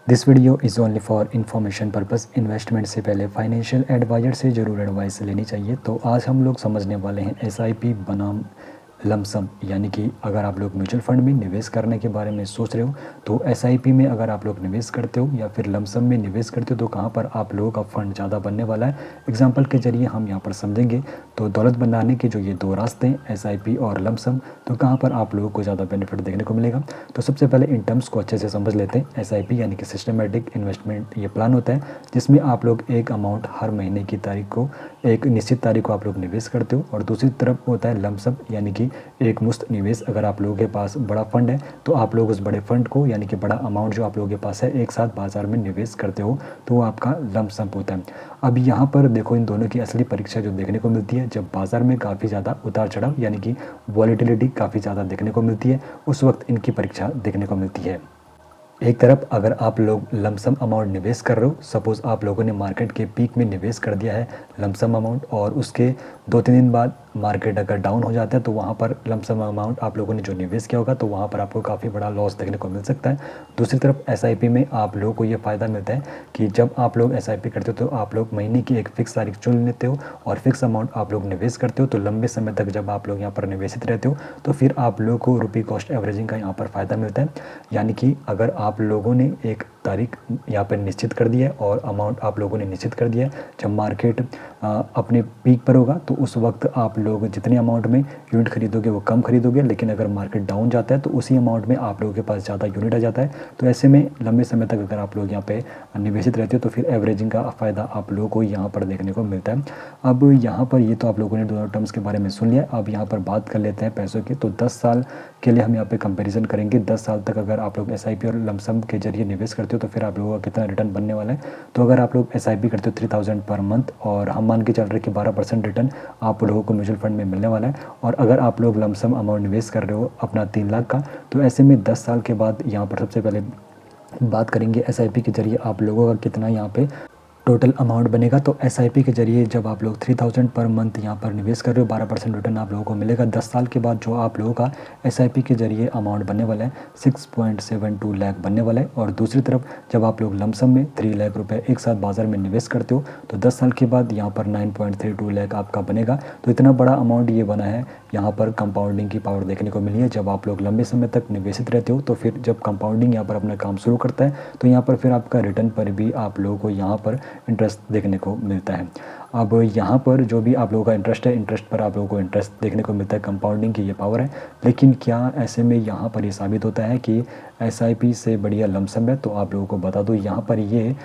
This video is only for information purpose. Investment से पहले financial adviser से ज़रूर एडवाइस लेनी चाहिए। तो आज हम लोग समझने वाले हैं एसआईपी बनाम लमसम, यानी कि अगर आप लोग म्यूचुअल फंड में निवेश करने के बारे में सोच रहे हो तो एसआईपी में अगर आप लोग निवेश करते हो या फिर लमसम में निवेश करते हो तो कहाँ पर आप लोगों का फंड ज़्यादा बनने वाला है। एग्जाम्पल के जरिए हम यहाँ पर समझेंगे। तो दौलत बनाने के जो ये दो रास्ते हैं एसआईपी और लमसम, तो कहाँ पर आप लोगों को ज़्यादा बेनिफिट देखने को मिलेगा। तो सबसे पहले इन टर्म्स को अच्छे से समझ लेते हैं। एसआईपी यानी कि सिस्टमेटिक इन्वेस्टमेंट ये प्लान होता है जिसमें आप लोग एक अमाउंट हर महीने की तारीख को, एक निश्चित तारीख को आप लोग निवेश करते हो, और दूसरी तरफ होता है लमसम यानी कि एक मुश्त निवेश। अगर आप लोगों के पास बड़ा फंड है तो आप लोग उस बड़े फंड को, यानी कि बड़ा अमाउंट जो आप लोगों के पास है, एक साथ बाजार में निवेश करते हो तो वो आपका लमसम होता है। अब यहाँ पर देखो, इन दोनों की असली परीक्षा जो देखने को मिलती है जब बाजार में काफ़ी ज़्यादा उतार चढ़ाव यानी कि वॉलेटिलिटी काफ़ी ज़्यादा देखने को मिलती है, उस वक्त इनकी परीक्षा देखने को मिलती है। एक तरफ अगर आप लोग लमसम अमाउंट निवेश कर रहे हो, सपोज़ आप लोगों ने मार्केट के पीक में निवेश कर दिया है लमसम अमाउंट, और उसके 2-3 दिन बाद मार्केट अगर डाउन हो जाता है तो वहाँ पर लमसम अमाउंट आप लोगों ने जो निवेश किया होगा तो वहाँ पर आपको काफ़ी बड़ा लॉस देखने को मिल सकता है। दूसरी तरफ एसआईपी में आप लोगों को ये फ़ायदा मिलता है कि जब आप लोग एसआईपी करते हो तो आप लोग महीने की एक फ़िक्स तारीख चुन लेते हो और फिक्स अमाउंट आप लोग निवेश करते हो। तो लंबे समय तक जब आप लोग यहाँ पर निवेशित रहते हो तो फिर आप लोगों को रुपी कॉस्ट एवरेजिंग का यहाँ पर फ़ायदा मिलता है। यानी कि अगर आप लोगों ने एक तारीख यहाँ पर निश्चित कर दी है और अमाउंट आप लोगों ने निश्चित कर दिया है, जब मार्केट अपने पीक पर होगा तो उस वक्त आप लोग जितने अमाउंट में यूनिट खरीदोगे वो कम खरीदोगे, लेकिन अगर मार्केट डाउन जाता है तो उसी अमाउंट में आप लोगों के पास ज़्यादा यूनिट आ जाता है। तो ऐसे में लंबे समय तक अगर आप लोग यहाँ पे निवेशित रहते हो तो फिर एवरेजिंग का फ़ायदा आप लोगों को यहाँ पर देखने को मिलता है। अब यहाँ पर ये तो आप लोगों ने दोनों टर्म्स के बारे में सुन लिया। अब यहाँ पर बात कर लेते हैं पैसों की। तो 10 साल के लिए हम यहाँ पे कंपैरिजन करेंगे। 10 साल तक अगर आप लोग एसआईपी और लमसम के जरिए निवेश करते हो तो फिर आप लोगों का कितना रिटर्न बनने वाला है। तो अगर आप लोग एसआईपी करते हो 3000 पर मंथ, और हम मान के चल रहे कि 12% रिटर्न आप लोगों को म्यूचुअल फंड में मिलने वाला है, और अगर आप लोग लमसम अमाउंट निवेश कर रहे हो अपना 3 लाख का, तो ऐसे में 10 साल के बाद यहाँ पर सबसे पहले बात करेंगे एसआईपी के जरिए आप लोगों का कितना यहाँ पे टोटल अमाउंट बनेगा। तो एसआईपी के जरिए जब आप लोग 3000 पर मंथ यहाँ पर निवेश कर रहे हो, 12% रिटर्न आप लोगों को मिलेगा। 10 साल के बाद जो आप लोगों का एसआईपी के जरिए अमाउंट बनने वाला है 6.72 लाख बनने वाला है। और दूसरी तरफ जब आप लोग लमसम में 3 लाख रुपए एक साथ बाजार में निवेश करते हो तो 10 साल के बाद यहाँ पर 9.32 लाख आपका बनेगा। तो इतना बड़ा अमाउंट ये बना है। यहाँ पर कंपाउंडिंग की पावर देखने को मिली है। जब आप लोग लंबे समय तक निवेशित रहते हो तो फिर जब कंपाउंडिंग यहाँ पर अपना काम शुरू करता है तो यहाँ पर फिर आपका रिटर्न पर भी आप लोगों को यहाँ पर इंटरेस्ट देखने को मिलता है। अब यहाँ पर जो भी आप लोगों का इंटरेस्ट है, इंटरेस्ट पर आप लोगों को इंटरेस्ट देखने को मिलता है। कंपाउंडिंग की ये पावर है। लेकिन क्या ऐसे में यहाँ पर ये साबित होता है कि एसआईपी से बढ़िया लमसम है? तो आप लोगों को बता दूँ, यहाँ पर ये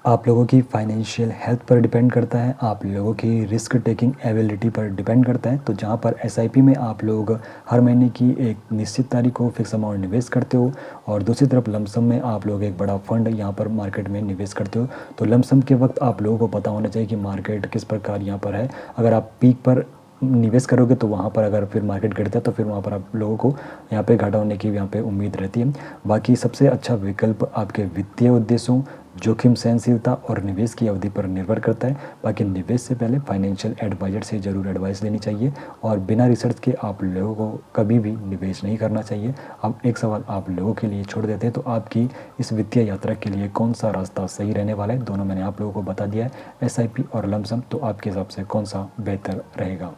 आप लोगों की फाइनेंशियल हेल्थ पर डिपेंड करता है, आप लोगों की रिस्क टेकिंग एबिलिटी पर डिपेंड करता है। तो जहाँ पर एसआईपी में आप लोग हर महीने की एक निश्चित तारीख को फिक्स अमाउंट निवेश करते हो, और दूसरी तरफ लमसम में आप लोग एक बड़ा फंड यहाँ पर मार्केट में निवेश करते हो। तो लमसम के वक्त आप लोगों को पता होना चाहिए कि मार्केट किस प्रकार यहाँ पर है। अगर आप पीक पर निवेश करोगे तो वहाँ पर अगर फिर मार्केट गिरता है तो फिर वहाँ पर आप लोगों को यहाँ पे घाटा होने की यहाँ पे उम्मीद रहती है। बाकी सबसे अच्छा विकल्प आपके वित्तीय उद्देश्यों, जोखिम सहनशीलता और निवेश की अवधि पर निर्भर करता है। बाकी निवेश से पहले फाइनेंशियल एडवाइजर से ज़रूर एडवाइस लेनी चाहिए, और बिना रिसर्च के आप लोगों को कभी भी निवेश नहीं करना चाहिए। अब एक सवाल आप लोगों के लिए छोड़ देते हैं, तो आपकी इस वित्तीय यात्रा के लिए कौन सा रास्ता सही रहने वाला है? दोनों मैंने आप लोगों को बता दिया है, एसआईपी और लमसम। तो आपके हिसाब से कौन सा बेहतर रहेगा?